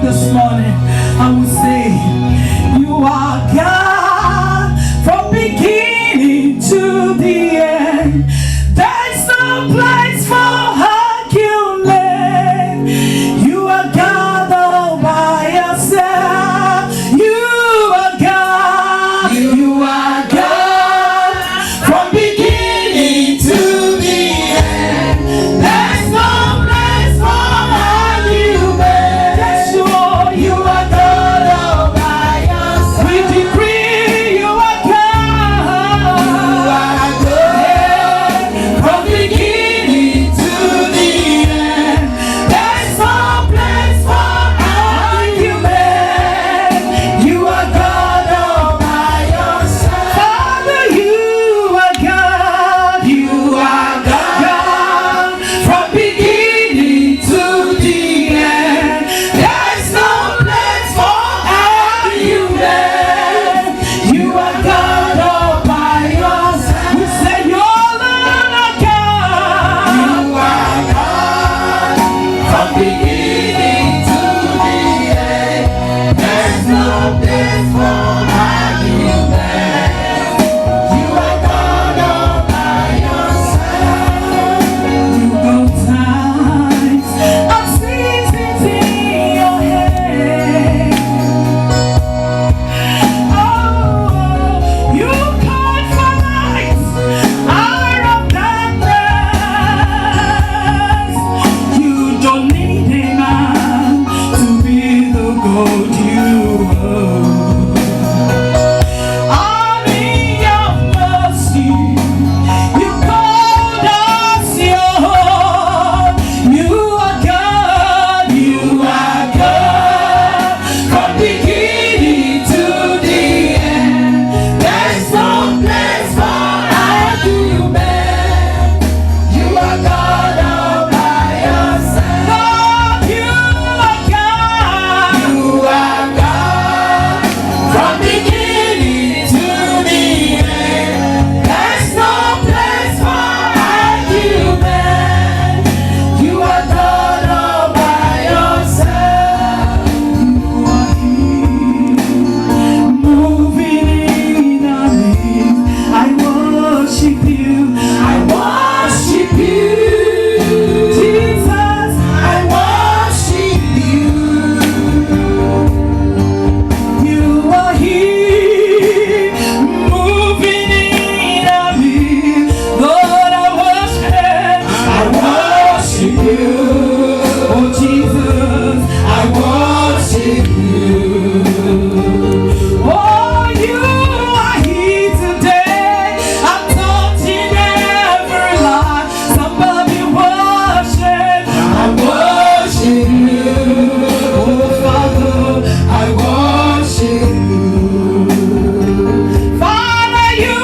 this morning, I will say, you are God from beginning to the end. There's no place for argument. You are God all by yourself. You are God. You are God from beginning to the end. There's no place for argument. Yes, you are. You are God all by yourself. We decree you are God. You are God from beginning to the end. There's no place for argument. You are God all by yourself. Father, you are God. You are God from beginning to the end. There's no place for argument. You are God all by yourself. We say you're the Lord God. You are God from beginning to the end. There's no place for argument. You are God all by yourself. You go times and seasons in your hand. Oh, you called for light out of darkness. You don't need a man to be the God you are. Only your mercy, you called us your own. You are God, you are God from beginning to the end. There's no place for argument. You are God all by yourself. Lord, you are God. You are God from beginning to the end. There's no place for argument. You are God all by yourself. You are here, moving in our midst. I worship you. I worship you. Jesus, I worship you. You are here, moving in our midst. Lord, I worship you. Oh Jesus, I worship you. Oh, you are here today. I'm touching every life. Somebody worship. I worship you. Oh Father, I worship you. Father, you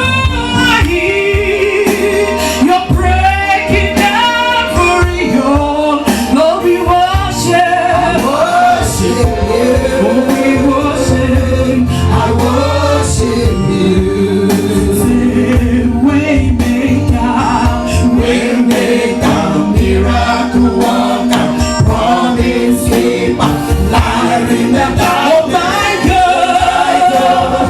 are here. You're breaking every yoke. Lord, we worship. I worship you. Oh, we worship. I worship you. Say, Waymaker, miracle worker, promise keeper, light in the dark. Oh my God,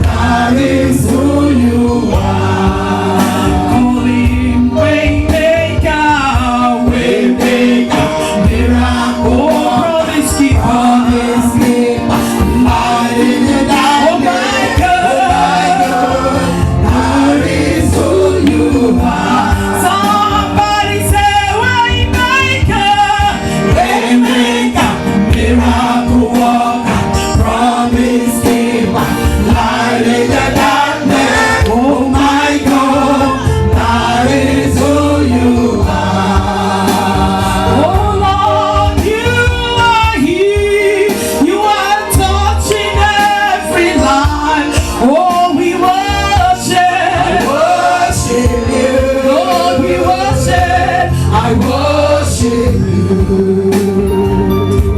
that is who you are. Call him Waymaker, miracle, promise keeper, light in the dark. Oh my God, that is who you are. Somebody say Waymaker, miracle worker, promise keeper, light in the darkness. Oh my God, that is who you are. Oh Lord, you are here. You are touching every life. Oh, we worship. I worship you. Lord, we worship. I worship you.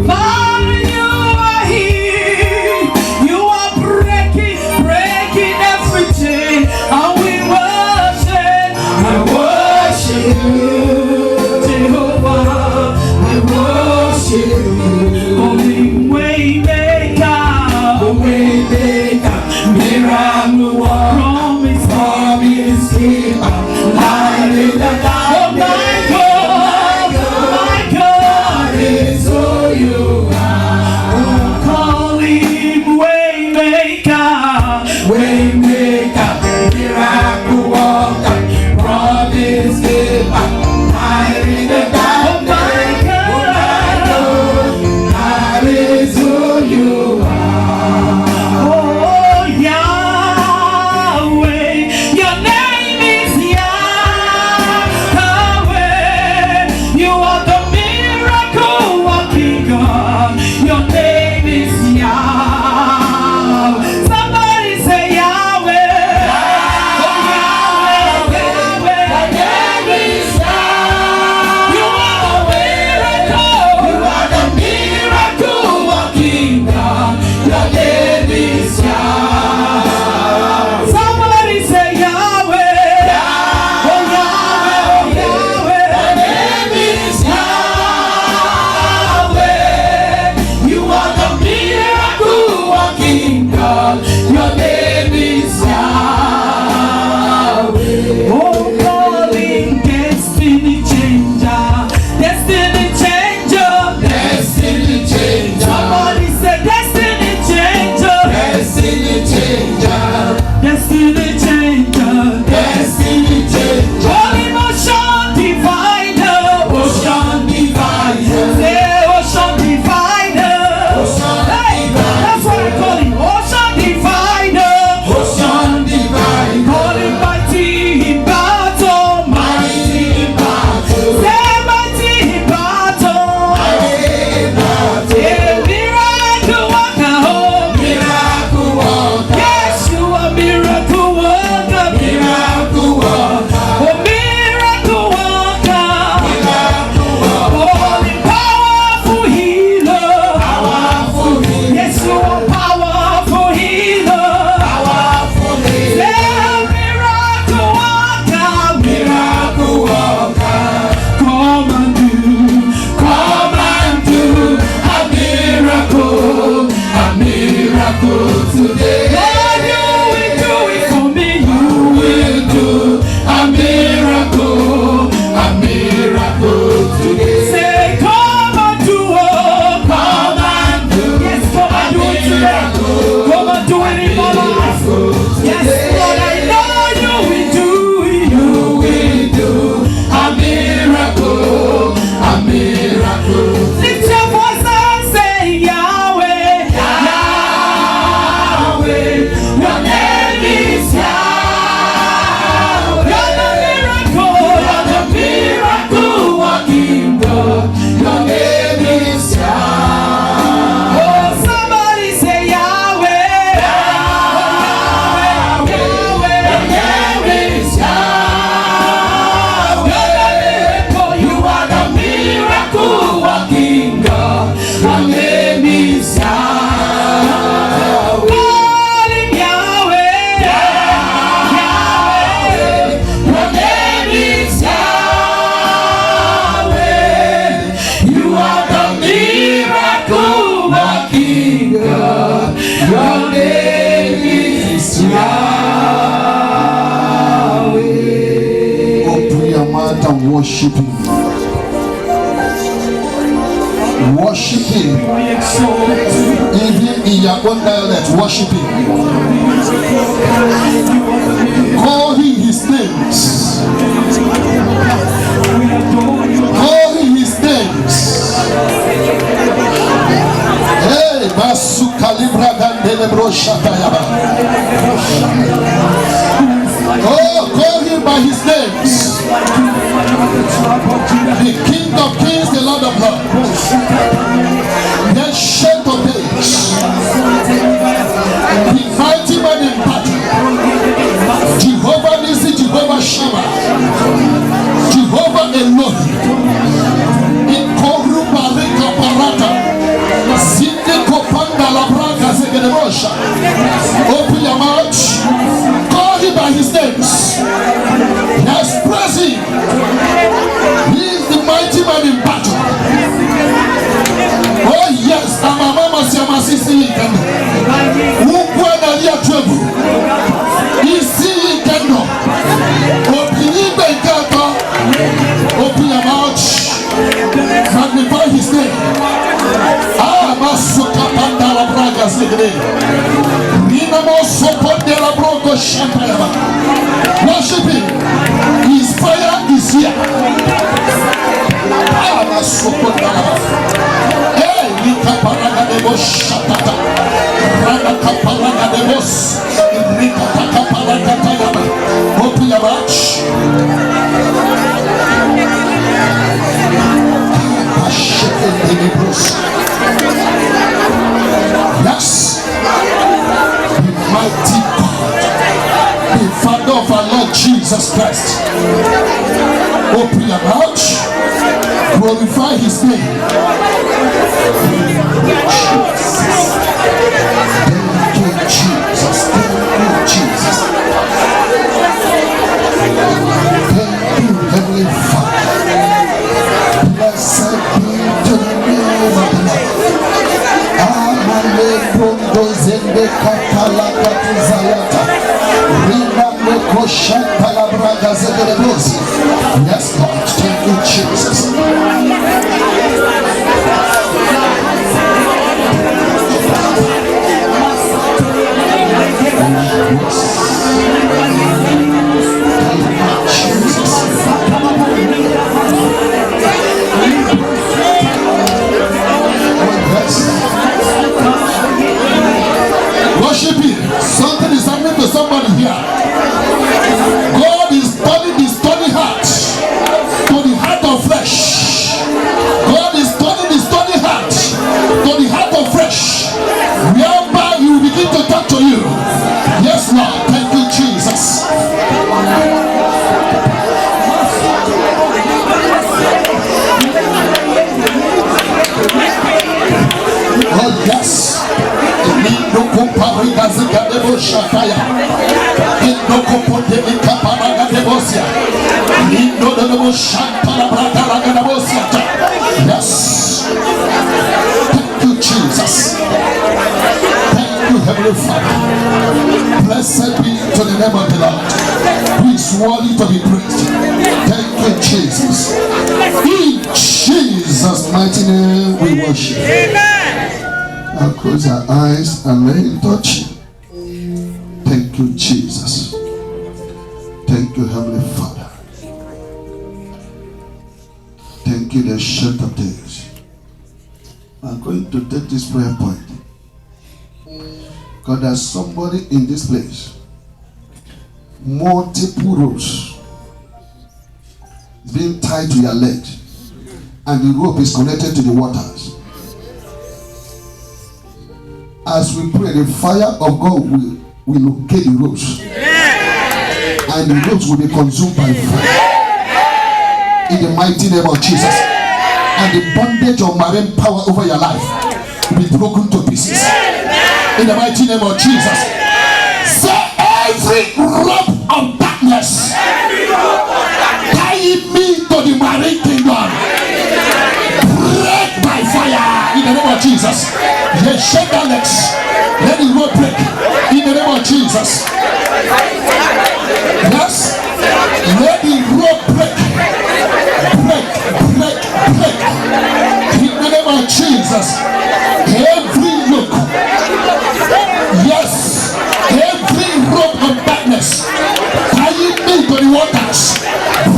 Father, you are here. You are breaking every chain. And we worship. I worship you. Jehovah, I worship you. Only way. light in the dark. Oh my God, God is who you are. Oh, call him Waymaker, Waymaker, miracle worker, promise giver, light in the dark. God is who you are. Oh Yahweh, your name is Yahweh. You are the miracle working God. Your name is Yahweh. Somebody say Yahweh. Oh Yahweh, Yahweh. Your name is Yahweh. You are the miracle. You are the miracle working God. Your name is Yahweh. Somebody say Yahweh. Oh Yahweh, oh Yahweh. Your name is Yahweh. You are the miracle working God. Your name is Yahweh. Oh, calling destiny changer, destiny changer, destiny changer. Somebody say destiny changer, destiny changer, destiny changer, destiny changer. Holy motion divider, ocean divider, say ocean divider, ocean divider. That's what I call him, ocean divider, ocean divider. Call him mighty in battle, mighty in battle, say mighty in battle, mighty in battle. Yeah, miracle worker, oh miracle worker. Yes, you are miracle worker, miracle worker, oh miracle worker, miracle worker. Holy powerful healer, powerful healer. Yes, you are powerful healer, powerful healer. Yeah, miracle worker, miracle worker. Come and do a miracle today. Lord, you will do it for me. You will do a miracle today. Say, come and do, oh, come and do. Yes, come and do it today. Come and do it in my life. Yes, Lord, I know you will do it. You will do a miracle. Lift your voice and say Yahweh, Yahweh. Your name is Yahweh. You're the miracle working God. Your name is Yahweh. Oh, somebody say Yahweh, Yahweh, Yahweh. Your name is Yahweh. You're the miracle. You are the miracle working God. Your name is Yahweh. Call him Yahweh, Yahweh. Your name is Yahweh. You are the miracle working God. Your name is Yahweh. Open your mouth and worship him. Worship him. We exalt you. Even in your own dialect, worship him. Call him his names. We adore you. Call him his names. Hey, Basu Kalibra Gandelebro Shatayaba. Oh, call him by his names. The King of Kings, the Lord of Lords. The Ancient of Days. The mighty man in battle. Jehovah Nissi, Jehovah Shammah. Jehovah Elohim. Inkoruba Rika Parata. Zinde Kopanda Labraka Zegerebosha. Open your mouth. Call him by his names. Yes, praise him. He is the mighty man in battle. Oh yes, Amama Siamasisi Ikano. Ukwana Lia Trebu. Isi Ikano. Opinibe Worship him. His fire is here. Hey, Nikaparaga de Bos Shatata. Rana Kaparaga de Bos. Rikata Kaparaga Tayaba. Open your mouth. Yes, the mighty God, the Father of our Lord Jesus Christ. Open your mouth, glorify his name. Thank you, Jesus. Thank you, Jesus. Thank you, Heavenly Father. Blessed be the name of the Lord. Amale Bondo Zende Katala Katuzayata. Rina Meko Shantala Braga Zegeredosi. Yes, Lord. Thank you, Jesus. Worship him. Something is happening to somebody here. God is turning the stony heart to the heart of flesh. God is turning the stony heart to the heart of flesh. Whereby he will begin to talk to you. Yes, Lord. Thank you, Jesus. Oh, yes. No compariga zika debo shataya. No compote mi caparaga debosia. No debo shantala braga laga debosia. Yes. Thank you, Jesus. Thank you, Heavenly Father. Blessed be to the name of the Lord, who is worthy to be praised. Thank you, Jesus. In Jesus' mighty name we worship. Amen. I'll close our eyes and let him touch you. Thank you, Jesus. Thank you, Heavenly Father. Thank you, the Ancient of Days. I'm going to take this prayer point. God, there's somebody in this place. Multiple ropes being tied to your leg, and the rope is connected to the waters. As we pray, the fire of God will locate the ropes, and the ropes will be consumed by fire. In the mighty name of Jesus, and the bondage of marine power over your life will be broken to pieces. In the mighty name of Jesus, say every rope of darkness tying me to the marine kingdom, break by fire. In the name of Jesus. Yes, shake that legs. Let the rope break. In the name of Jesus. Yes. Let the rope break. Break. In the name of Jesus. Every yoke. Yes. Every rope of darkness tying me to the waters,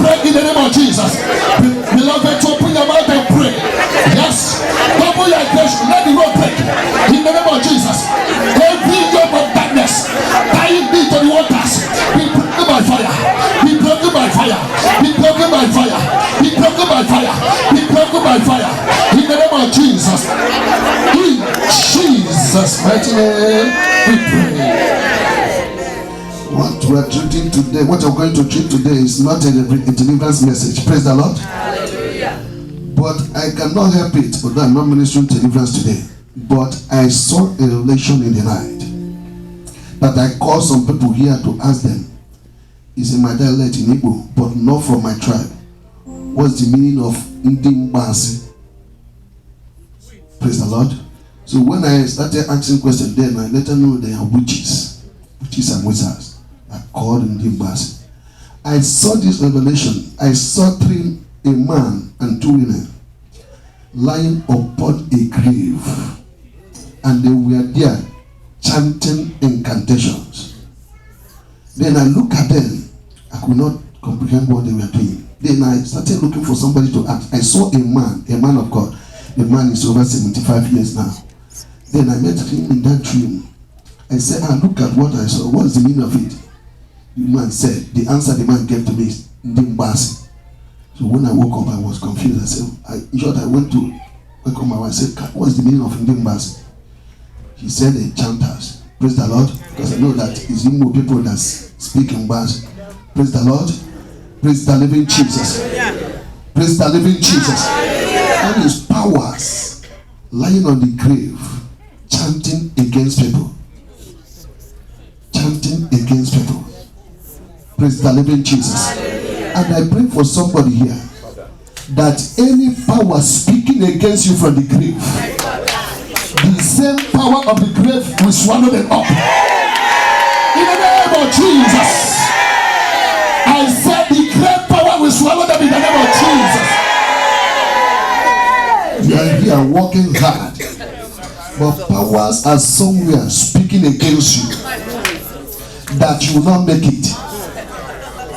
break in the name of Jesus. Beloved, open your mouth and pray. Yes. Double your attention. Let the rope break. In the name of Jesus. Every yoke of darkness tying me to the waters, be broken by fire. Be broken by fire. Be broken by fire. Be broken by fire. Be broken by fire. In the name of Jesus. In Jesus' mighty name we pray. What we are treating today, what we're going to treat today is not a deliverance message. Praise the Lord. Hallelujah. But I cannot help it, although I'm not ministering deliverance today. But I saw a revelation in the night that I called some people here to ask them. It's in my dialect in Igbo, but not from my tribe. What's the meaning of Ndimbasi? Praise the Lord. So when I started asking questions, then I let them know they are witches and wizards. I called Ndimbasi. I saw this revelation. I saw a man and 2 women lying upon a grave, and they were there chanting incantations. Then I look at them. I could not comprehend what they were doing. Then I started looking for somebody to ask. I saw a man of God. The man is over 75 years now. Then I met him in that dream. I said, look at what I saw. What is the meaning of it? The man said, the answer the man gave to me is Ndimbasi. So when I woke up, I was confused. I said, in short, I went to wake up my wife. I said, what is the meaning of Ndimbasi? He said, the chanters. Praise the Lord. Because I know that it's Igbo people that speak in Mbasi. Praise the Lord. Praise the living Jesus. Praise the living Jesus. And his powers lying on the grave, chanting against people. Chanting against people. Praise the living Jesus. And I pray for somebody here that any power speaking against you from the grave, the same power of the grave will swallow them up. In the name of Jesus. I said the grave power will swallow them in the name of Jesus. You are here working hard, but powers are somewhere speaking against you that you will not make it.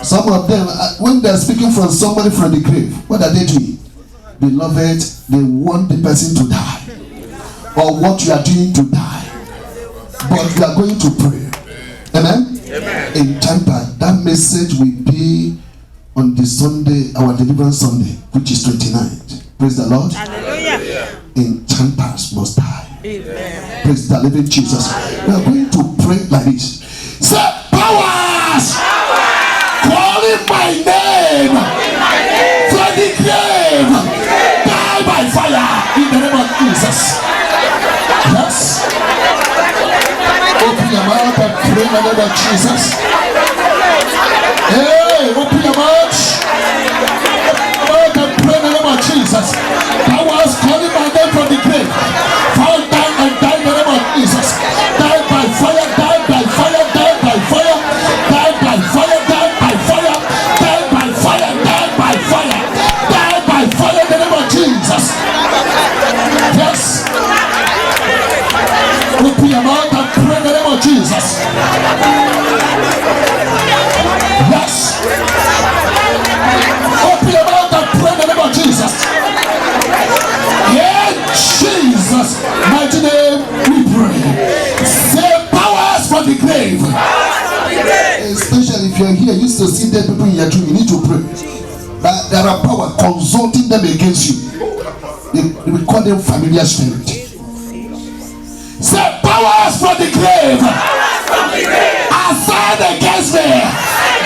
Some of them, when they are speaking from somebody from the grave, what are they doing? Beloved, they want the person to die, or what you are doing to die. But we are going to pray. Amen? Amen. In Tampa, that message will be on the Sunday, our Deliverance Sunday, which is 29th. Praise the Lord. Hallelujah. In Tampa must die. Amen. Praise the living Jesus. We are going to pray like this. Say, powers! Calling my name from the grave, die by fire in the name of Jesus. Yes. Open your mouth and pray in the name of Jesus. Hey, open your mouth. And pray in the name of Jesus. Powers calling my name from the grave, fall down and die in the name of Jesus. Die by fire, die by fire, die by fire, die by fire, die by fire, die by fire, die by fire, die by fire in the name of Jesus. Yes. Open your mouth and pray in the name of Jesus. Yes. Open your mouth and pray in the name of Jesus. In Jesus' mighty name we pray. Say, powers from the grave. Especially if you're here, you used to see dead people in your dream, you need to pray. That there are powers consulting them against you. We call them familiar spirit. Say, powers from the grave. Assigned against me.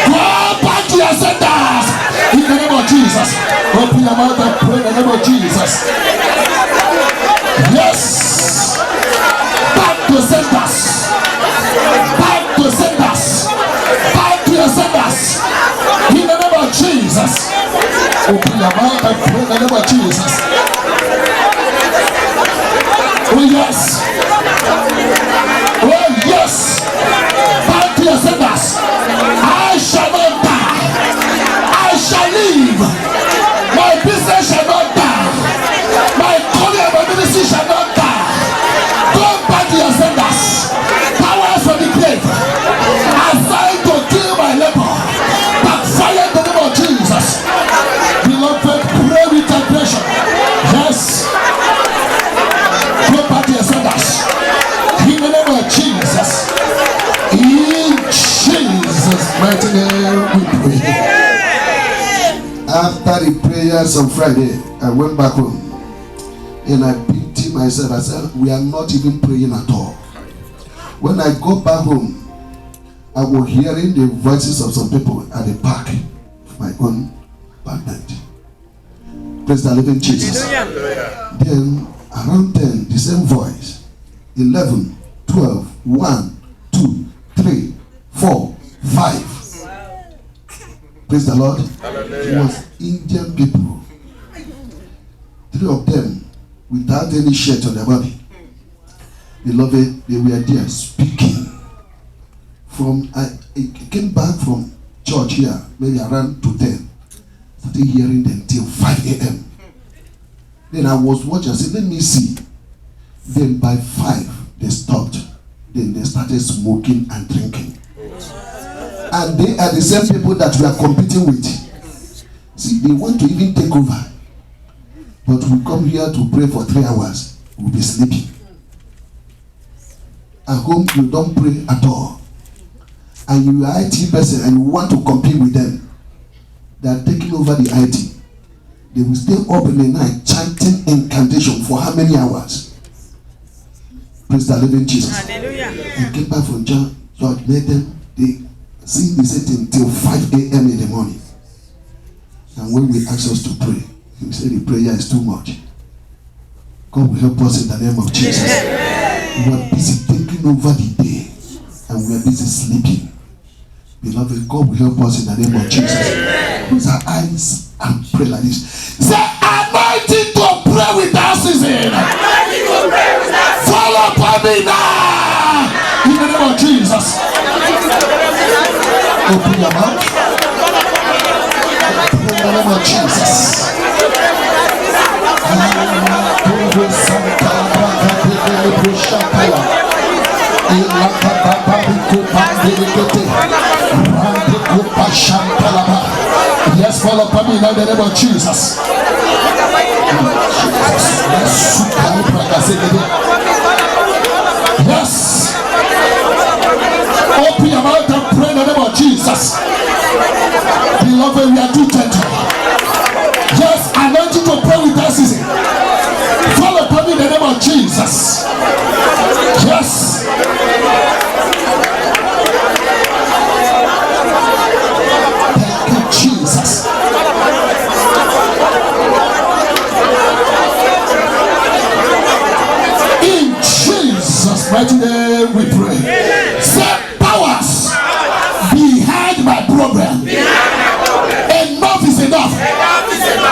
Go back to your centers. In the name of Jesus. Open your mouth and pray in the name of Jesus. Yes. Back to centers. Back to centers. Back to your centers. In the name of Jesus. Open your mouth and pray in the name of Jesus. Oh yes. Oh yes. Back to your centers. I shall not die. I shall live. My business shall not die. My calling and my ministry shall not die. Go back to your centers. Powers from the grave, assigned to kill my labor, backfire in the name of Jesus. Beloved, pray with aggression. Yes. Go back to your centers. In the name of Jesus. In Jesus' mighty name we pray. After the prayers on Friday, I went back home and I pitied myself. I said, we are not even praying at all. When I go back home, I was hearing the voices of some people at the park of my own apartment. Praise the living Jesus. Then around 10, the same voice. 11, 12, 1, 2, 3, 4, 5. Praise the Lord. It was Indian people. 3 of them without any shirt on their body. Beloved, they were there speaking. I came back from church here, maybe around to 10. Started hearing them till 5 a.m. Then I was watching. I said, let me see. Then by 5, they stopped. Then they started smoking and drinking. And they are the same people that we are competing with. See, they want to even take over. But we come here to pray for 3 hours. We'll be sleeping. At home, you don't pray at all. And you are IT person and you want to compete with them. They are taking over the IT. They will stay up in the night chanting incantation for how many hours? Praise the living Jesus. Hallelujah. And came back from church, made them, they sing the same thing till 5 a.m. in the morning. And when we ask us to pray, we say the prayer is too much. God will help us in the name of Jesus. We are busy taking over the day and we are busy sleeping. Beloved, God will help us in the name of Jesus. Close our eyes and pray like this. Say, anointing to pray without ceasing. Anointing to pray without ceasing. Fall upon me now. In the name of Jesus. Open your mouth. In the name of Jesus. Yes, fall upon me in the name of Jesus. Yes. Open your mouth and pray in the name of Jesus. Beloved, we are too gentle. Yes, anointing to pray without ceasing. Fall upon me in the name of Jesus. Yes. Thank you, Jesus. In Jesus' mighty name we pray. Say, powers behind my program. Enough is enough.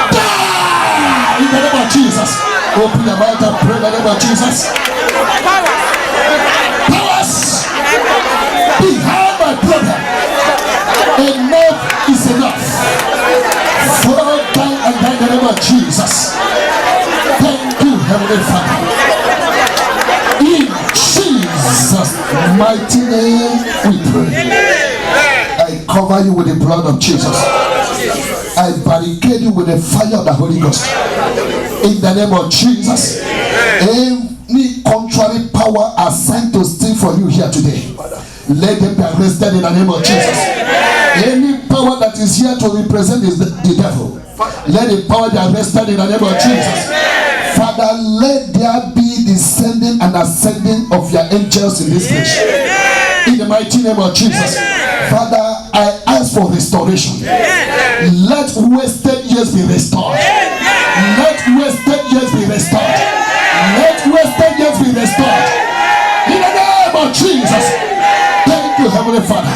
Die in the name of Jesus. Open your mouth and pray in the name of Jesus. Powers behind my program. Enough is enough. Fall down and die in the name of Jesus. Thank you, Heavenly Father. In Jesus' mighty name we pray. I cover you with the blood of Jesus. I barricade you with the fire of the Holy Ghost. In the name of Jesus. Any contrary power assigned to steal from you here today, let them be arrested in the name of Jesus. Any power that is here to represent the devil, let the power be arrested in the name of Jesus. Father, let there be descending and ascending of your angels in this place. In the mighty name of Jesus. Father, I ask for restoration. Let wasted years be restored. Let wasted years be restored. Let wasted years be restored. In the name of Jesus. Thank you, Heavenly Father.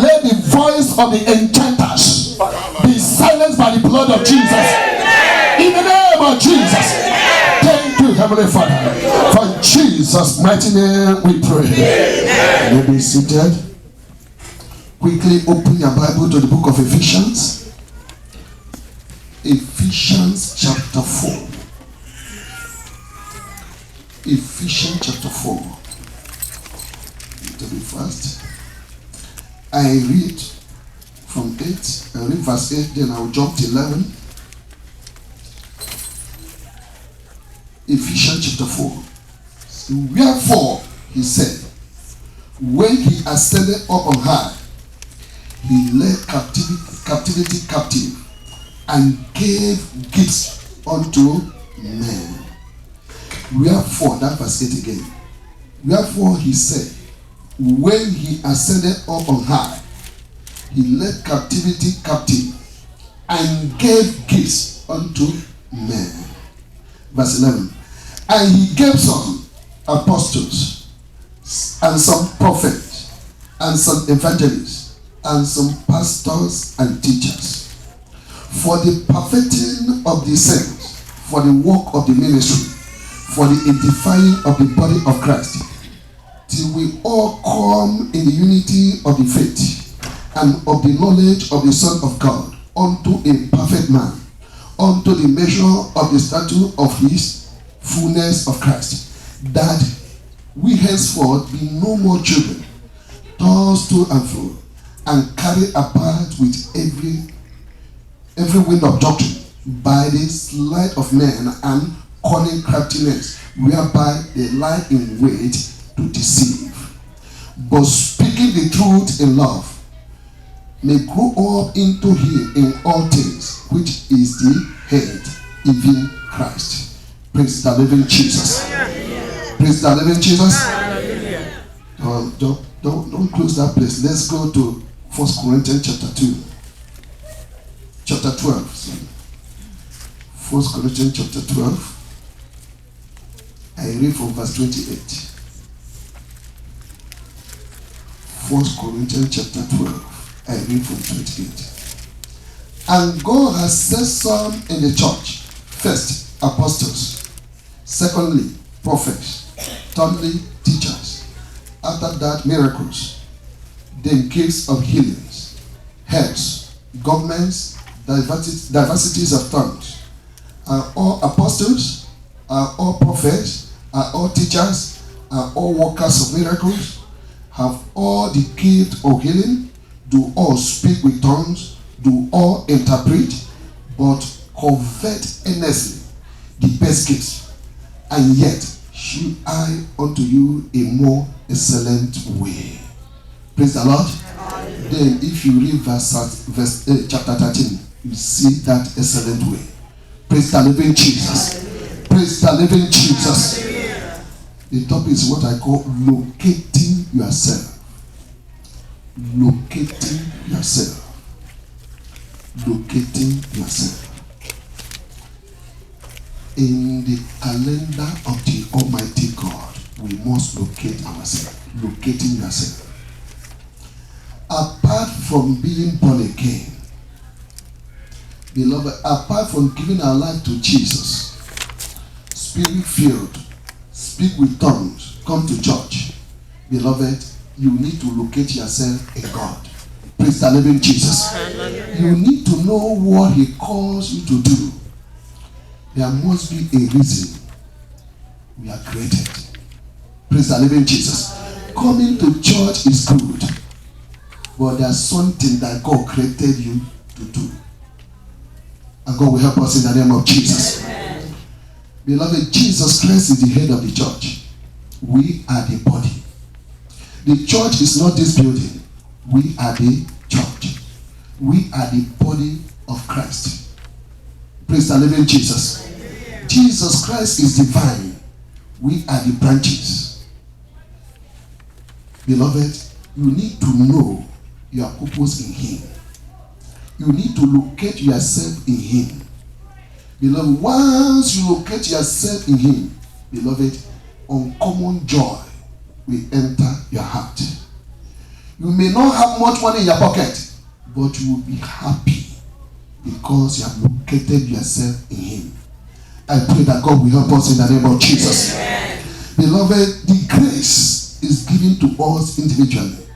Let the voice of the enchanters be silenced by the blood of Jesus. In the name of Jesus. Thank you, Heavenly Father. For Jesus' mighty name we pray. You may be seated. Quickly open your Bible to the book of Ephesians. Ephesians chapter 4. Ephesians chapter 4. To be fast. I read from 8. I read verse 8, then I will jump to 11. Ephesians chapter 4. Wherefore, he said, when he ascended up on high, he led captivity captive and gave gifts unto men. Wherefore, that verse 8 again. Wherefore he said, when he ascended up on high, he led captivity captive and gave gifts unto men. Verse 11. And he gave some apostles, and some prophets, and some evangelists, and some pastors and teachers, for the perfecting of the saints, for the work of the ministry, for the edifying of the body of Christ, till we all come in the unity of the faith and of the knowledge of the Son of God, unto a perfect man, unto the measure of the stature of his fullness of Christ, that we henceforth be no more children, tossed to and fro, and carried about with every wind of doctrine, by the sleight of men and cunning craftiness, whereby they lie in wait to deceive. But speaking the truth in love, may grow up into him in all things, which is the head, even Christ. Praise the living Jesus. Praise the living Jesus. Don't close that place. Let's go to 1 Corinthians chapter 2. Chapter 12. 1 Corinthians chapter 12. I read from verse 28. 1 Corinthians chapter 12. I read from 28. And God has set some in the church. First, apostles. Secondly, prophets. Thirdly, teachers. After that, miracles. Then gifts of healings, helps, governments, diversities of tongues. Are all apostles? Are all prophets? Are all teachers? Are all workers of miracles? Have all the gift of healing? Do all speak with tongues? Do all interpret? But covet earnestly the best gifts, and yet shew I unto you a more excellent way. Praise the Lord. Then if you read chapter 13, you see that excellent way. Praise the living Jesus. Praise the living Jesus. The topic is what I call locating yourself. Locating yourself. Locating yourself. In the calendar of the Almighty God, we must locate ourselves. Locating yourself. Apart from being born again, beloved, apart from giving our life to Jesus, spirit-filled, speak with tongues, come to church, beloved, you need to locate yourself in God. Praise the living Jesus. You need to know what He calls you to do. There must be a reason we are created. Praise the living Jesus. Coming to church is good, but there's something that God created you to do. And God will help us in the name of Jesus. Amen. Beloved, Jesus Christ is the head of the church. We are the body. The church is not this building. We are the church. We are the body of Christ. Praise the living Jesus. Amen. Jesus Christ is the vine. We are the branches. Beloved, you need to know your purpose in Him. You need to locate yourself in Him. Beloved, once you locate yourself in Him, beloved, uncommon joy will enter your heart. You may not have much money in your pocket, but you will be happy because you have located yourself in Him. I pray that God will help us in the name of Jesus. Amen. Beloved, the grace is given to us individually.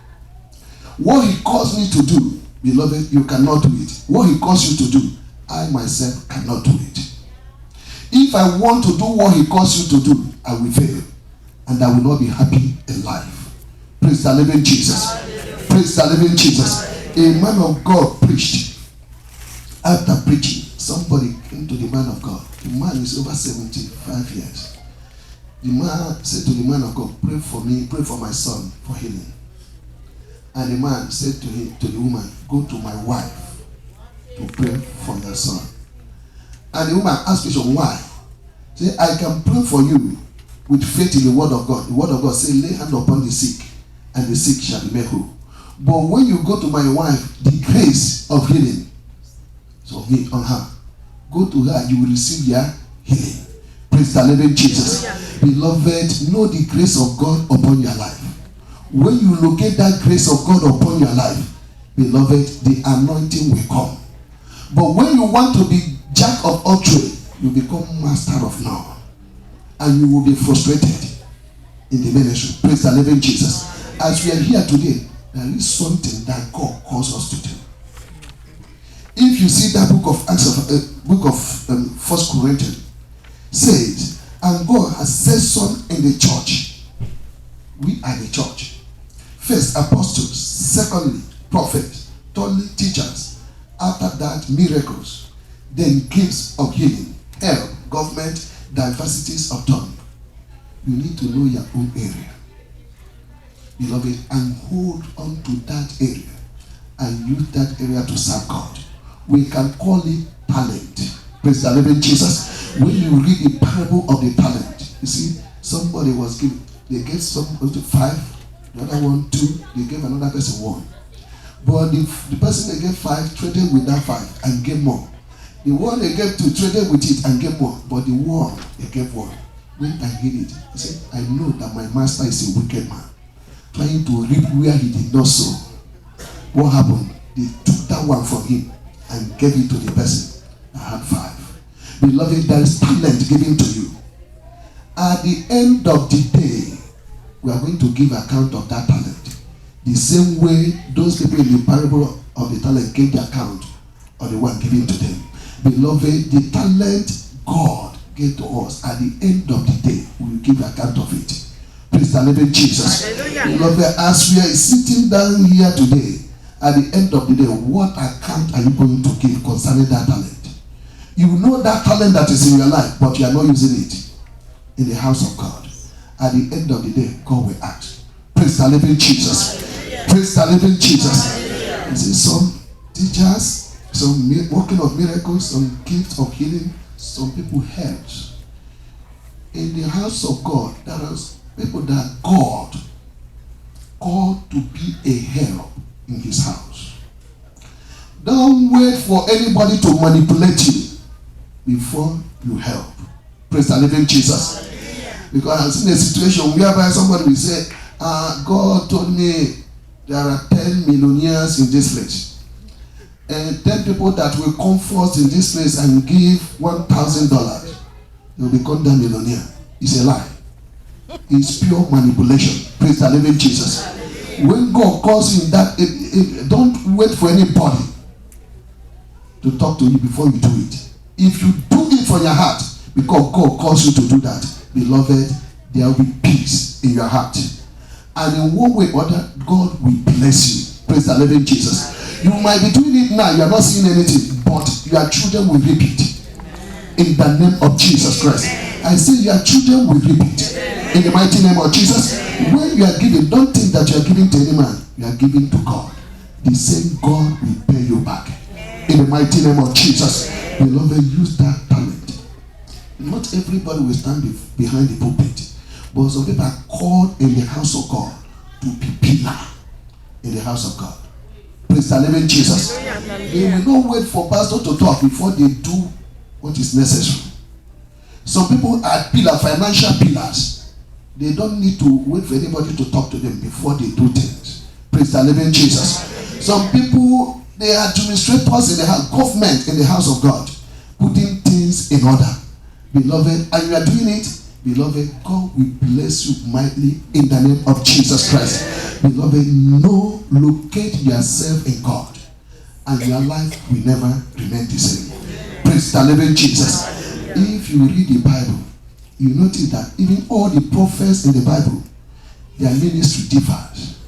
What He calls me to do, beloved, you cannot do it. What He calls you to do, I myself cannot do it. If I want to do what He calls you to do, I will fail. And I will not be happy in life. Praise the living Jesus. Praise the living Jesus. A man of God preached. After preaching, somebody came to the man of God. The man is over 75 years. The man said to the man of God, pray for me, pray for my son for healing. And the man said to the woman, go to my wife to pray for your son. And the woman asked Bishop, why? He said, I can pray for you with faith in the word of God. The word of God says, lay hand upon the sick, and the sick shall be made whole. But when you go to my wife, the grace of healing is on her. Go to her, you will receive your healing. Praise the living Jesus. Beloved, know the grace of God upon your life. When you locate that grace of God upon your life, beloved, the anointing will come. But when you want to be jack of all trade, you become master of none. And you will be frustrated in the ministry. Praise the living Jesus. As we are here today, there is something that God calls us to do. If you see that book of Acts, book of 1 Corinthians, says, and God has set some in the church. we are the church. First, apostles. Secondly, prophets. Thirdly, teachers. After that, miracles. Then gifts of healing, help, government, diversities of tongue. You need to know your own area, beloved, and hold on to that area and use that area to serve God. We can call it talent. Praise the living Jesus. When you read the parable of the talent, you see, somebody was given, they gave somebody 5, the other one 2, they gave another person 1. But the person they gave 5 traded with that 5 and gave more. The one they gave 2 traded with it and gave more. But the one they gave 1 went and hid it. He said, I know that my master is a wicked man, trying to reap where he did not sow. What happened? They took that one from him and gave it to the person that had 5. Beloved, there is talent given to you. At the end of the day, we are going to give account of that talent. The same way those people in the parable of the talent gave the account of the one given to them. Beloved, the talent God gave to us, at the end of the day, we will give account of it. Praise the living Jesus. Hallelujah. Beloved, as we are sitting down here today, at the end of the day, what account are you going to give concerning that talent? You know that talent that is in your life, but you are not using it in the house of God. At the end of the day, God will ask. Praise the living Jesus. Praise the living Jesus. You see, some teachers, some working of miracles, some gifts of healing, some people helped. In the house of God, there are people that God called to be a help in his house. Don't wait for anybody to manipulate you before you help. Praise the living Jesus. Because I've seen a situation whereby somebody will say, God told me there are 10 millionaires in this place, and 10 people that will come first in this place and give $1,000, they will become that millionaire. It's a lie. It's pure manipulation. Praise the living Jesus. When God calls you in that, don't wait for anybody to talk to you before you do it. If you do it from your heart, because God calls you to do that, beloved, there will be peace in your heart. And in one way or other, God will bless you. Praise the living Jesus. You might be doing it now, you are not seeing anything, but your children will reap it. In the name of Jesus Christ. I say your children will reap it. In the mighty name of Jesus. When you are giving, don't think that you are giving to any man. You are giving to God. The same God will pay you back. In the mighty name of Jesus. Beloved, use that talent. Not everybody will stand behind the pulpit, but some people are called in the house of God to be pillar in the house of God. Praise the living Jesus. They will not wait for pastor to talk before they do what is necessary. Some people are financial pillars. They don't need to wait for anybody to talk to them before they do things. Praise the living Jesus. Some people, they are administrators in the house, government in the house of God, putting things in order. Beloved, and you are doing it, beloved, God will bless you mightily in the name of Jesus Christ. Beloved, locate yourself in God, and your life will never remain the same. Praise the living Jesus. If you read the Bible, you notice that even all the prophets in the Bible, their ministry differs.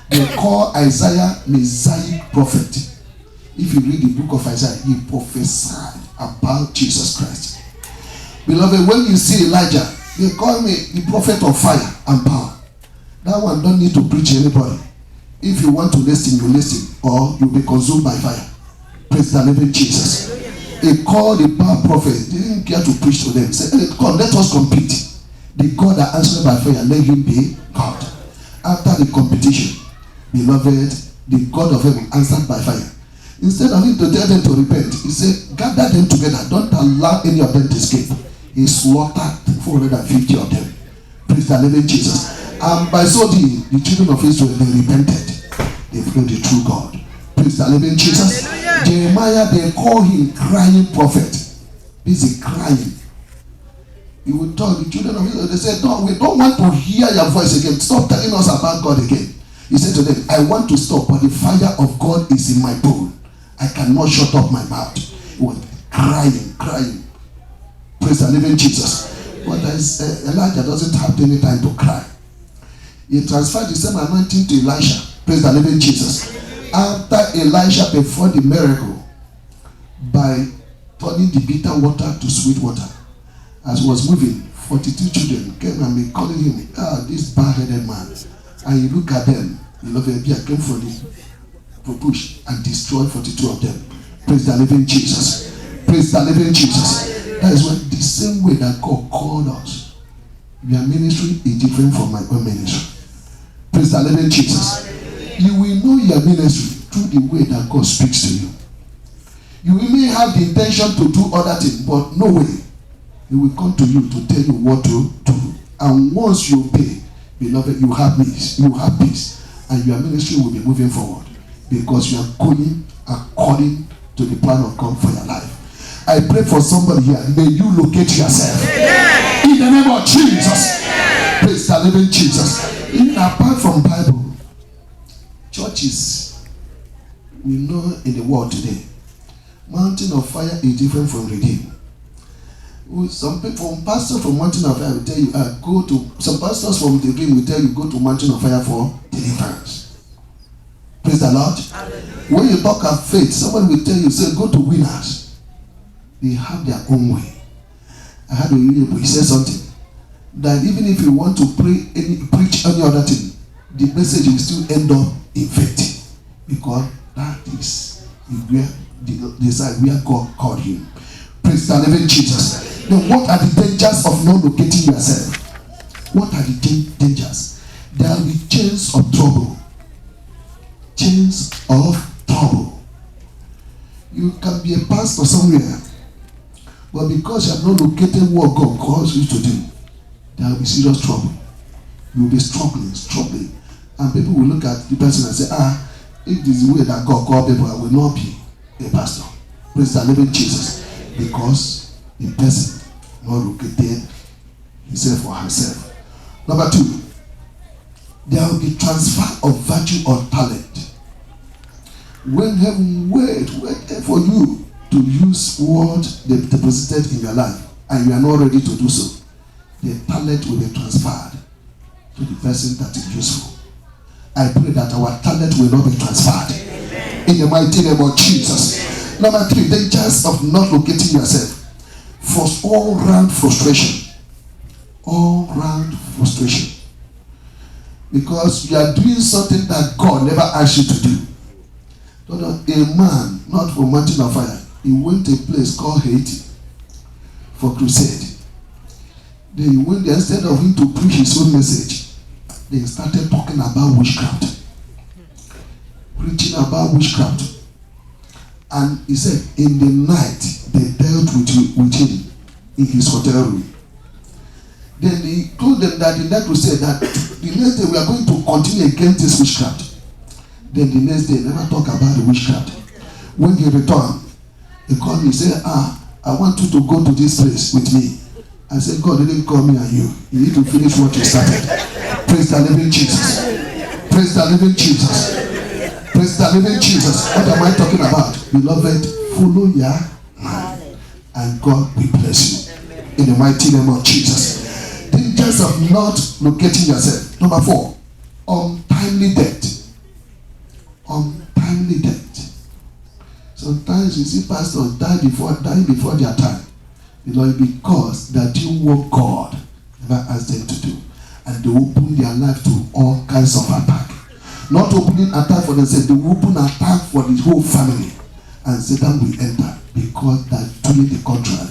They call Isaiah Messianic prophet. If you read the book of Isaiah, he prophesied about Jesus Christ. Beloved, when you see Elijah, they call me the prophet of fire and power. That one don't need to preach anybody. If you want to listen, you listen, or you'll be consumed by fire. Praise the living Jesus. They called the power prophet. They didn't care to preach to them. They said, hey, God, let us compete. The God that answered by fire, let him be God. After the competition, beloved, the God of heaven answered by fire. Instead of him to tell them to repent, he said, gather them together. Don't allow any of them to escape. He slaughtered 450 of them. Praise the living Jesus. And by so doing, the children of Israel, they repented. They followed the true God. Praise the living Jesus. Hallelujah. Jeremiah, they call him crying prophet. Busy crying. He would talk the children of Israel. They said, no, we don't want to hear your voice again. Stop telling us about God again. He said to them, I want to stop, but the fire of God is in my bone. I cannot shut up my mouth. He was crying. Praise the living Jesus. But Elijah doesn't have any time to cry. He transferred the same anointing to Elisha. Praise the living Jesus. After Elisha performed the miracle by turning the bitter water to sweet water, as he was moving, 42 children came and be calling him, this bad-headed man. And you look at them, beloved, came from the bush and destroyed 42 of them. Praise the living Jesus. Praise the living Jesus. That is why the same way that God called us, your ministry is different from my own ministry. Praise the living Jesus. You will know your ministry through the way that God speaks to you. You may have the intention to do other things, but no way. He will come to you to tell you what to do. And once you obey, beloved, you have peace. You have peace. And your ministry will be moving forward. Because you are going according to the plan of God for your life. I pray for somebody here. May you locate yourself. Amen. In the name of Jesus. Amen. Praise the living Jesus. Even apart from Bible, churches we know in the world today, Mountain of Fire is different from Redeem. Some people, pastors from Mountain of Fire will tell you, go to. Some pastors from the Redeem will tell you, go to Mountain of Fire for deliverance. Praise the Lord. Hallelujah. When you talk of faith, someone will tell you, say, go to Winners. They have their own way. I had a he said something that even if you want to preach any other thing, the message will still end up in faith, because that is where the side where God called him. Praise the living Jesus. Then what are the dangers of not locating yourself? What are the dangers? There will be chains of trouble. Chains of trouble. You can be a pastor somewhere, but because you have not located what God calls you to do, there will be serious trouble. You will be struggling. And people will look at the person and say, if this is the way that God called people, I will not be a pastor. Praise the living Jesus. Because the person not located himself or herself. Number 2, there will be transfer of virtue or talent. When heaven wait for you to use what they deposited in your life and you are not ready to do so, the talent will be transferred to the person that is useful. I pray that our talent will not be transferred. Amen. In the mighty name of Jesus. Number 3, dangers of not locating yourself. All-round frustration. All-round frustration. Because you are doing something that God never asked you to do. A man, not from Mountain of Fire, he went to a place called Haiti for crusade. Then he went there, instead of him to preach his own message, they started talking about witchcraft. Preaching about witchcraft. And he said, in the night, they dealt with him in his hotel room. Then he told them that in that crusade, that the next day we are going to continue against this witchcraft. Then the next day, never talk about the witchcraft. When he returned, he called me and said, I want you to go to this place with me. I said, God didn't call me and you. You need to finish what you started. Praise the living Jesus. Praise the living Jesus. Praise the living Jesus. What am I talking about? Beloved, follow your mind. And God will bless you. In the mighty name of Jesus. Dangers of not locating yourself. Number 4, untimely death. Untimely death. Sometimes you see pastors dying before their time. Because they do what God never asked them to do. And they open their life to all kinds of attack. Not opening attack for themselves, they open attack for the whole family. And Satan will enter because they're doing the contrary.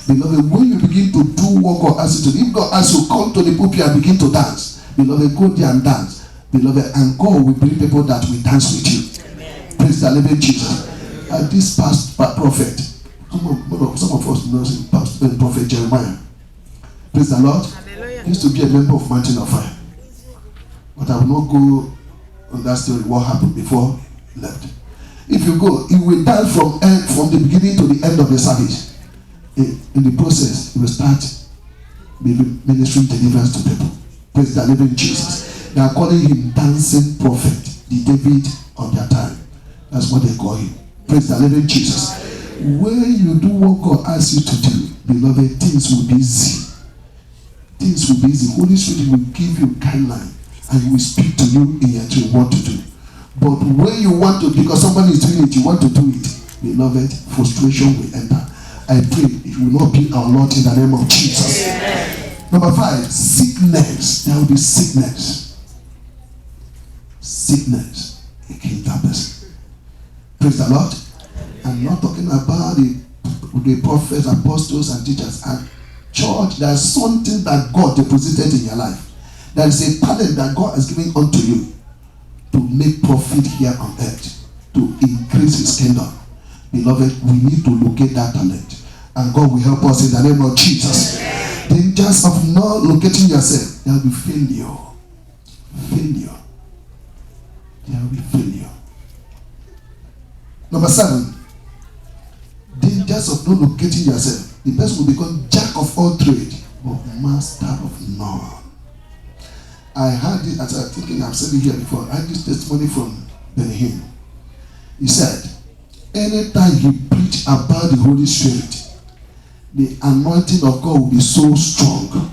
Beloved, when you begin to do what God asks you to do, if God asks you to come to the pulpit and begin to dance, beloved, go there and dance. Beloved, and God will bring people that will dance with you. Amen. Praise the living Jesus. This past prophet, some of us know Prophet Jeremiah. Praise the Lord. Hallelujah. He used to be a member of Mountain of Fire. But I will not go on that story, what happened before he left. If you go, he will dance from the beginning to the end of the service. In the process, he will start ministering deliverance to people. Praise the living Jesus. They are calling him dancing prophet, the David of their time. That's what they call him. Praise the living Jesus. When you do what God asks you to do, beloved, things will be easy. Things will be easy. Holy Spirit will give you guideline and He will speak to you in what to do. But when you want to, because somebody is doing it, you want to do it, beloved, frustration will enter. I pray it will not be our Lord in the name of Jesus. Number 5, sickness. There will be sickness. Sickness against that person. Praise the Lord. I'm not talking about the prophets, apostles, and teachers. And church, there's something that God deposited in your life. There is a talent that God has given unto you to make profit here on earth, to increase His kingdom. Beloved, we need to locate that talent, and God will help us in the name of Jesus. Dangers of not locating yourself. There will be failure. Failure. There will be failure. Number 7. Dangers of not locating yourself. The person will become jack of all trade, but master of none. I heard it, as I'm thinking, I've said it here before. I heard this testimony from Benny Hinn. He said, anytime he preached about the Holy Spirit, the anointing of God will be so strong.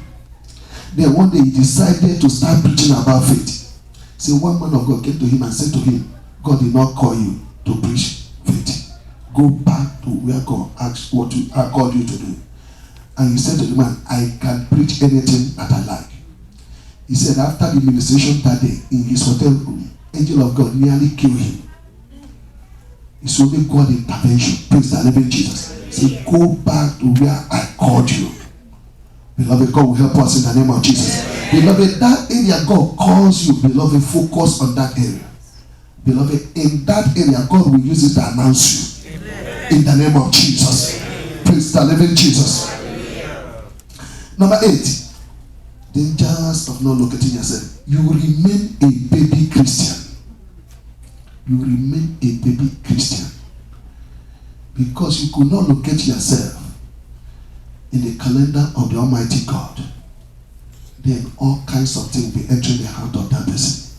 Then one day he decided to start preaching about faith. So one man of God came to him and said to him, God did not call you to preach faith. Go back to where God asked what I called you to do. And he said to the man, I can preach anything that I like. He said after the ministration that day in his hotel room, angel of God nearly killed him. It's only God intervention. Praise the living Jesus. Say, go back to where I called you. Beloved, God will help us in the name of Jesus. Beloved, that area God calls you, beloved, focus on that area. Beloved, in that area, God will use it to announce you. In the name of Jesus. Praise the living Jesus. Number 8. Dangers of not locating yourself. You remain a baby Christian. You remain a baby Christian. Because you could not locate yourself in the calendar of the Almighty God. Then all kinds of things will be entering the heart of that person.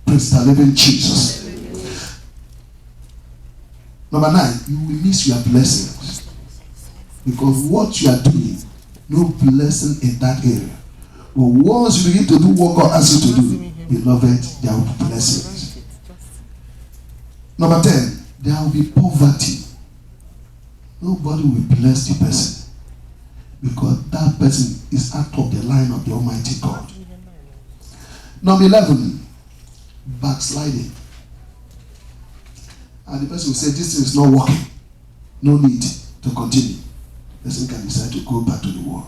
Praise the living Jesus. Number 9, you will miss your blessings. Because what you are doing, no blessing in that area. But once you begin to do what God asks you to do, beloved, there will be blessings. Number 10, there will be poverty. Nobody will bless the person because that person is out of the line of the Almighty God. Number 11, backsliding. And the person will say, this is not working. No need to continue. The person can decide to go back to the world.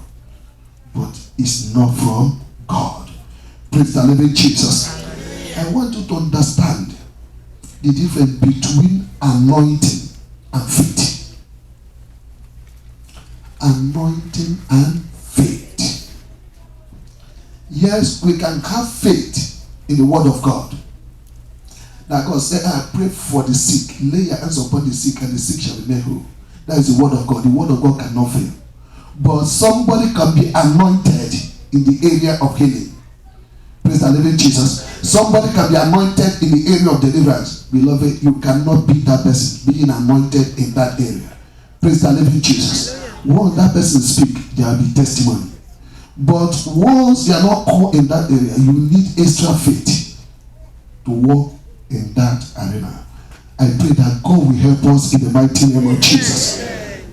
But it's not from God. Praise the living Jesus. I want you to understand the difference between anointing and faith. Anointing and faith. Yes, we can have faith in the word of God. That God said, I pray for the sick. Lay your hands upon the sick and the sick shall be made whole. That is the word of God. The word of God cannot fail. But somebody can be anointed in the area of healing. Praise the living Jesus. Somebody can be anointed in the area of deliverance. Beloved, you cannot beat that person being anointed in that area. Praise the living Jesus. Once that person speak, there will be testimony. But once you are not called in that area, you need extra faith to walk in that arena. I pray that God will help us in the mighty name of Jesus.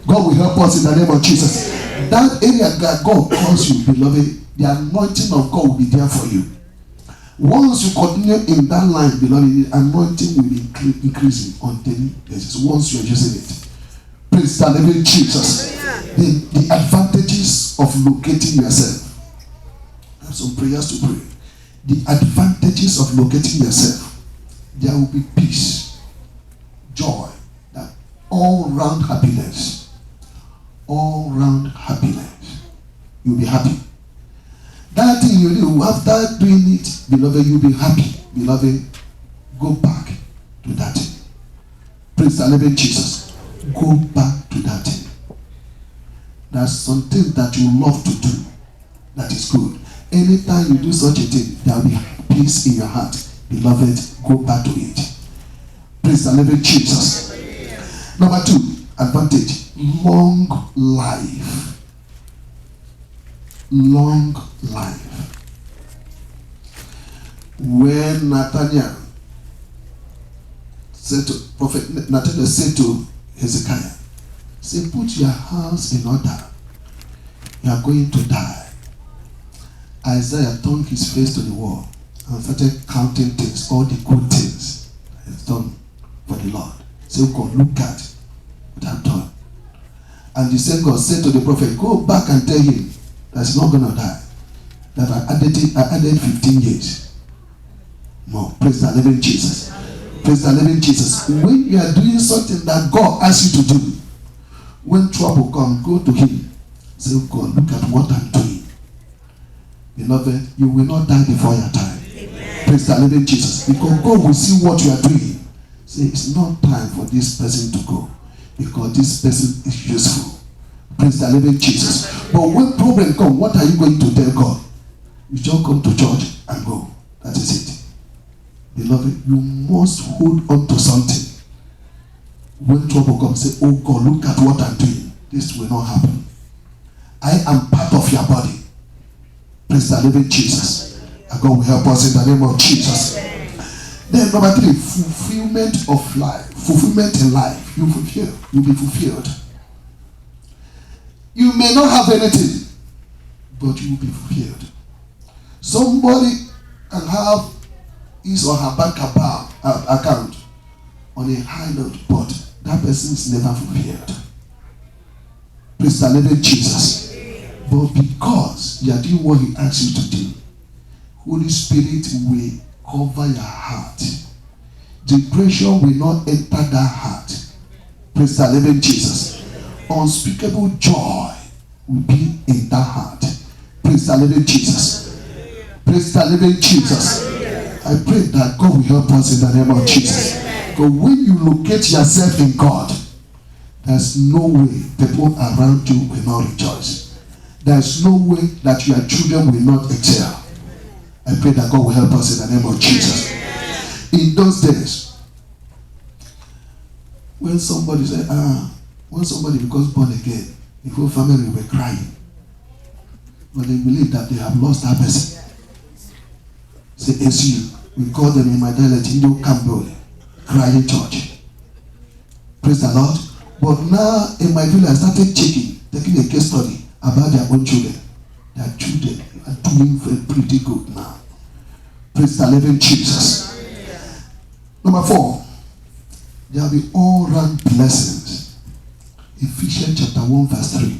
God will help us in the name of Jesus. That area that God calls you, beloved, the anointing of God will be there for you. Once you continue in that line, beloved, the anointing will be increasing on daily basis. Once you are using it. Praise the living Jesus. The advantages of locating yourself. I have some prayers to pray. The advantages of locating yourself. There will be peace, joy, that all-round happiness. All-round happiness. You'll be happy. That thing you do, after doing it, beloved, you'll be happy. Beloved, go back to that thing. Praise the living Jesus. Go back to that thing. There's something that you love to do that is good. Anytime you do such a thing, there will be peace in your heart. Beloved, go back to it. Praise the living Jesus. Number 2, advantage. Long life. Long life. when Nathaniel said to Prophet Nathaniel said to Hezekiah, say, put your house in order. You are going to die. Isaiah turned his face to the wall and started counting things, all the good things he's done for the Lord. So God, look at what I've done. And the same God said to the prophet, go back and tell him that he's not going to die. That I added 15 years. No, praise the living Jesus. Praise the living Jesus. When you are doing something that God asks you to do, when trouble comes, go to him. Say, God, look at what I'm doing. Beloved, you will not die before your time. Amen. Praise the living Jesus. Because God will see what you are doing. Say, it's not time for this person to go. Because this person is useful. Praise the living Jesus. But when problem comes, what are you going to tell God? You just come to church and go. That is it. Beloved, you must hold on to something. When trouble comes, say, oh God, look at what I'm doing. This will not happen. I am part of your body. Praise the living Jesus. And God will help us in the name of Jesus. Then number 3, fulfillment of life. Fulfillment in life. You fulfill. You'll be fulfilled. You may not have anything, but you will be fulfilled. Somebody can have his or her bank account on a high note, but that person is never fulfilled. Praise the living Jesus. But because you are doing what he asks you to do, Holy Spirit will cover your heart. Depression will not enter that heart. Praise the living Jesus. Unspeakable joy will be in that heart. Praise the living Jesus. Praise the living Jesus. I pray that God will help us in the name of Jesus. Because when you locate yourself in God, there's no way people around you will not rejoice. There's no way that your children will not excel. I pray that God will help us in the name of Jesus. In those days, when somebody said, when somebody becomes born again, the whole family will be crying. But they believe that they have lost that person. Say, it's you. We call them in my dialect, Indo Campbell, crying church. Praise the Lord. But now in my village, I started taking a case study about their own children. Their children are doing pretty good now. Praise the living Jesus. Number 4, there will be all-round blessings. Ephesians chapter 1 verse 3.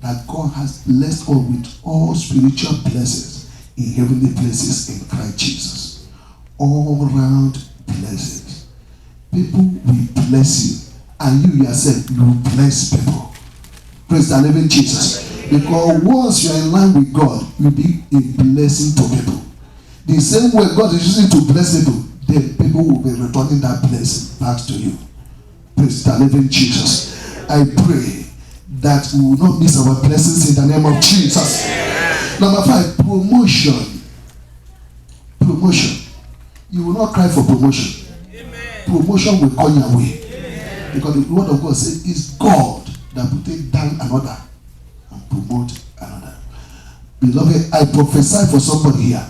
That God has blessed us with all spiritual blessings in heavenly places in Christ Jesus. All-round blessings. People will bless you, and you yourself, you will bless people. Praise the living Jesus. Because once you are in line with God, you'll be a blessing to people. The same way God is using to bless people, then people will be returning that blessing back to you. Praise the living Jesus. I pray that we will not miss our blessings in the name of Jesus. Number 5, promotion. Promotion. You will not cry for promotion. Promotion will come your way. Because the word of God says it's God that will take down another and promote another. Beloved, I prophesy for somebody here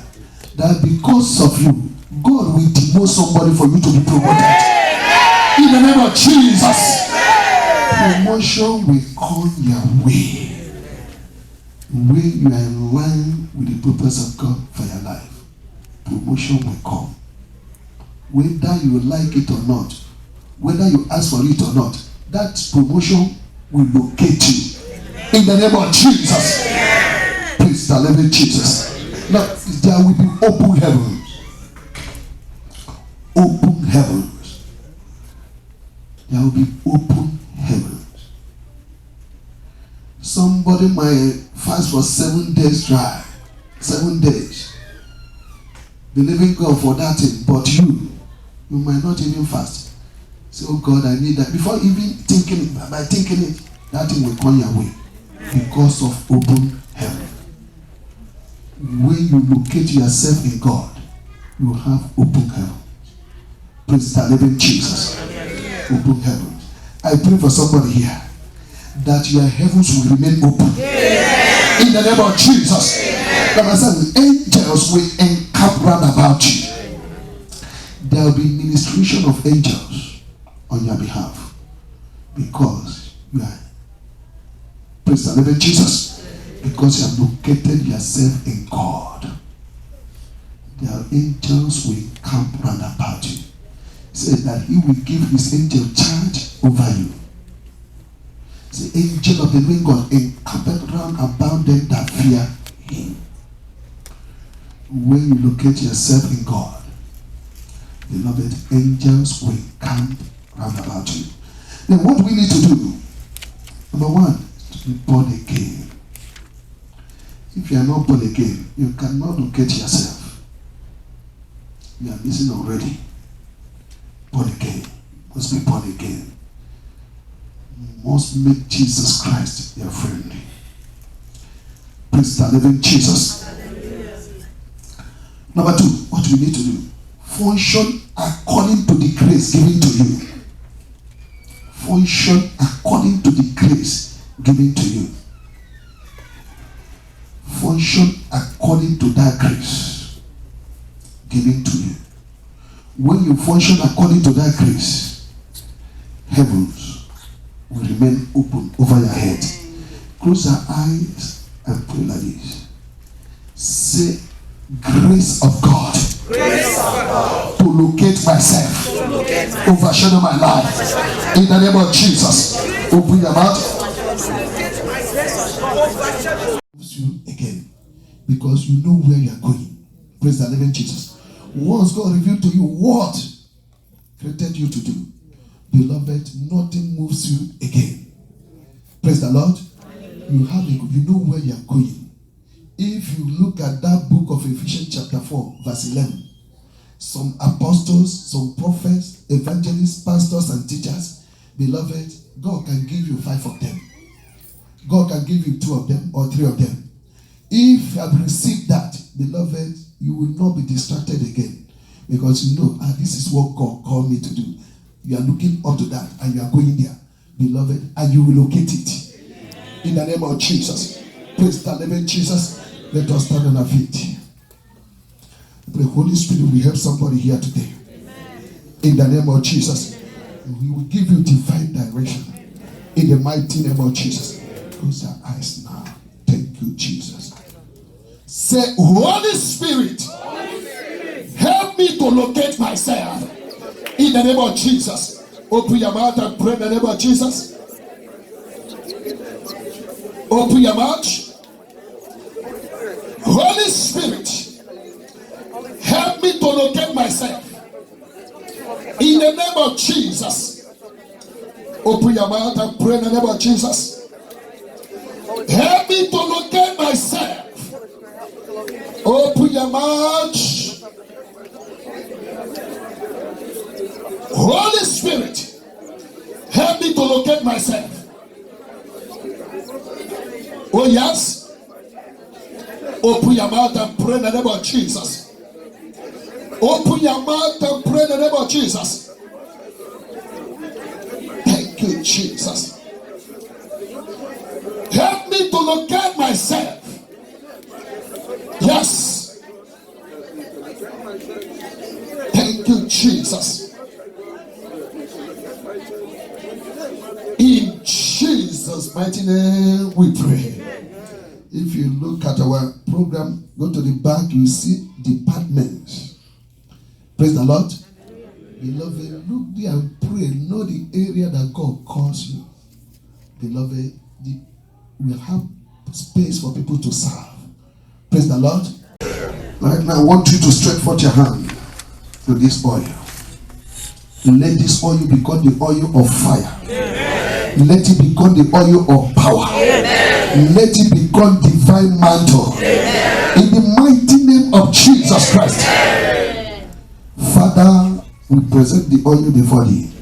that because of you, God will demote somebody for you to be promoted. In the name of Jesus. Promotion will come your way when you are in line with the purpose of God for your life. Promotion will come. Whether you like it or not, whether you ask for it or not, that promotion will locate you. In the name of Jesus. Praise the living Jesus. Now, there will be open heavens. Open heavens. There will be open heavens. Somebody might fast for 7 days dry. 7 days. Believing God for that thing. But you might not even fast. Say, oh God, I need that. Before even thinking it, by thinking it, that thing will come your way. Because of open heaven. When you locate yourself in God, you will have open heaven. Praise the living Jesus. Open heaven. I pray for somebody here that your heavens will remain open. In the name of Jesus. Number 7, angels will encamp round about you. There will be ministration of angels on your behalf because you are, praise the living Jesus, because you have located yourself in God. There are angels will encamp round about you. He said that he will give his angel charge over you. The angel of the living God encampeth round about them that fear him. When you locate yourself in God, beloved, angels will camp round about you. Then what do we need to do? Number 1, to be born again. If you are not born again, you cannot locate yourself. You are missing already. Born again. Must be born again. Must make Jesus Christ your friend. Praise the living Jesus. Number 2, what we need to do? Function according to the grace given to you. Function according to the grace given to you. Function according to that grace given to you. When you function according to that grace, heavens will remain open over your head. Close your eyes and pray like this. Say, grace of God, to locate myself, overshadow my life. In the name of Jesus, open your mouth. You again, because you know where you are going. Praise the living Jesus. Once God revealed to you what created you to do, beloved, nothing moves you again. Praise the Lord. You know where you are going. If you look at that book of Ephesians chapter 4 verse 11, some apostles, some prophets, evangelists, pastors and teachers, beloved, God can give you 5 of them. God can give you 2 of them or 3 of them. If you have received that, beloved, you will not be distracted again, because you know, this is what God called me to do. You are looking up to that and you are going there, beloved, and you will locate it. In the name of Jesus. Praise the living Jesus. Let us stand on our feet. The Holy Spirit will help somebody here today. In the name of Jesus. We will give you divine direction. In the mighty name of Jesus. Close your eyes now. Thank you, Jesus. Say, Holy Spirit, help me to locate myself. In the name of Jesus. Open your mouth and pray in the name of Jesus. Open your mouth. Holy Spirit, help me to locate myself. In the name of Jesus. Open your mouth and pray in the name of Jesus. Help me to locate myself. Open your mouth. Holy Spirit, help me to locate myself. Oh yes. Open your mouth and pray in the name of Jesus. Open your mouth and pray in the name of Jesus. Thank you, Jesus. Help me to locate myself. Yes. Thank you, Jesus. In Jesus' mighty name we pray. If you look at our program, go to the back, you see departments. Praise the Lord. Beloved, look there and pray. Know the area that God calls you. Beloved, we'll have space for people to serve. Praise the Lord. Right now, I want you to stretch forth your hand to this oil. Let this oil become the oil of fire. Amen. Let it become the oil of power. Amen. Let it become divine mantle. Amen. In the mighty name of Jesus Christ. Amen. Father, we present the oil before thee.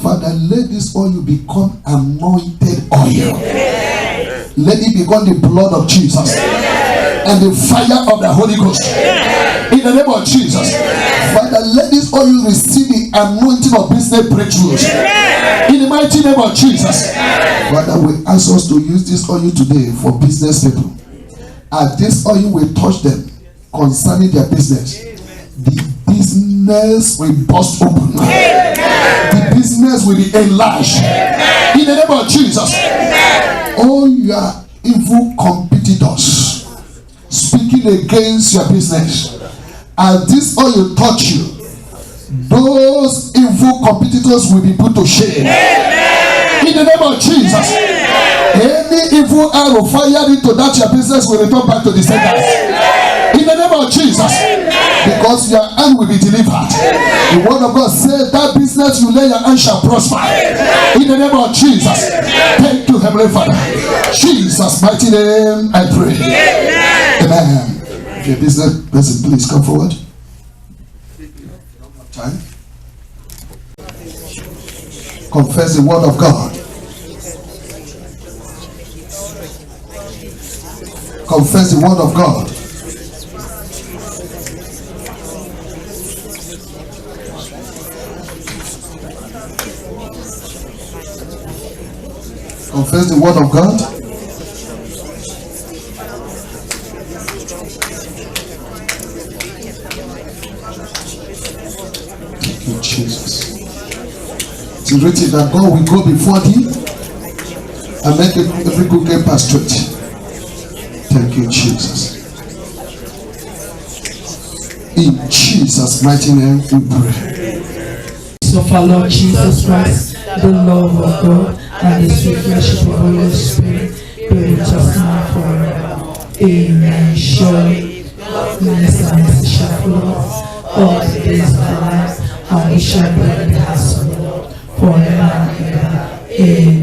Father, let this oil become anointed oil. Amen. Let it become the blood of Jesus. Amen. And the fire of the Holy Ghost. Amen. In the name of Jesus. Amen. Father, let this oil receive the anointing of business breakthroughs. Amen. In the mighty name of Jesus. Amen. Father, we ask us to use this oil today for business people. As this oil will touch them concerning their business, the business will burst open. The business will be enlarged. In the name of Jesus. All your evil competitors speaking against your business, as this oil touch you, those evil competitors will be put to shame. In the name of Jesus. Any evil arrow fired into that your business will return back to the sender. In the name of Jesus. Because your hand will be delivered. The word of God said that business you lay your hand shall prosper. In the name of Jesus. Thank you, Heavenly Father. Jesus' mighty name I pray. Amen. If you're a business person, please come forward. Time. Confess the word of God. Confess the word of God. Confess the word of God. Thank you, Jesus. It is written that God will go before thee and make every crooked path straight. Thank you, Jesus. In Jesus' mighty name we pray. Of our Lord Jesus Christ, the love of God, and the sweet fellowship of the Holy Spirit be with us now and forever. Amen. Surely, goodness and mercy shall follow us all the days of our lives, and we shall dwell in the house of the Lord forever and ever. Amen.